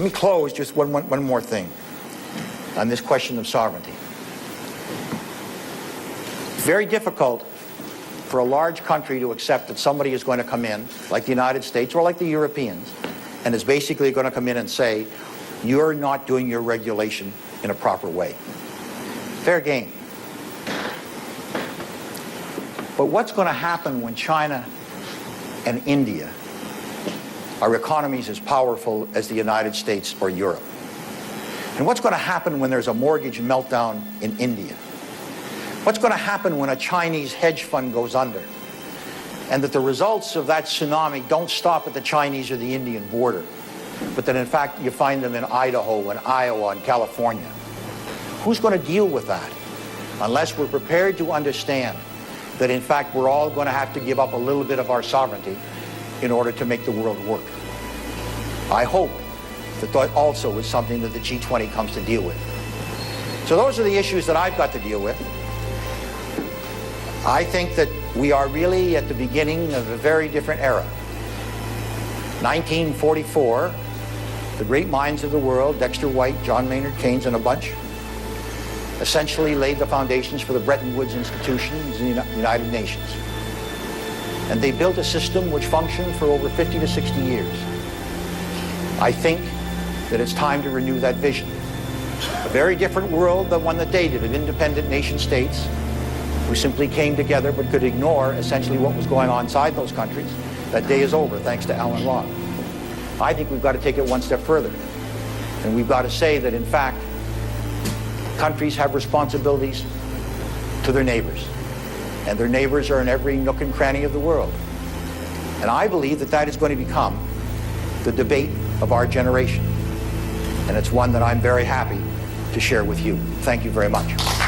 Let me close just one more thing on this question of sovereignty. It's very difficult for a large country to accept that somebody is going to come in, like the United States or like the Europeans, and is basically going to come in and say, you're not doing your regulation in a proper way. Fair game. But what's going to happen when China and India are economies as powerful as the United States or Europe? And what's going to happen when there's a mortgage meltdown in India? What's going to happen when a Chinese hedge fund goes under? And that the results of that tsunami don't stop at the Chinese or the Indian border, but that in fact you find them in Idaho and Iowa and California. Who's going to deal with that? Unless we're prepared to understand that in fact we're all going to have to give up a little bit of our sovereignty in order to make the world work. I hope that that also is something that the G20 comes to deal with. So those are the issues that I've got to deal with. I think that we are really at the beginning of a very different era. 1944, the great minds of the world, Dexter White, John Maynard Keynes, and a bunch, essentially laid the foundations for the Bretton Woods institutions in the United Nations. And they built a system which functioned for over 50 to 60 years. I think that it's time to renew that vision. A very different world than one that they did, of independent nation states who simply came together but could ignore essentially what was going on inside those countries. That day is over, thanks to Alan Locke. I think we've got to take it one step further. And we've got to say that, in fact, countries have responsibilities to their neighbors. And their neighbors are in every nook and cranny of the world. And I believe that that is going to become the debate of our generation. And it's one that I'm very happy to share with you. Thank you very much.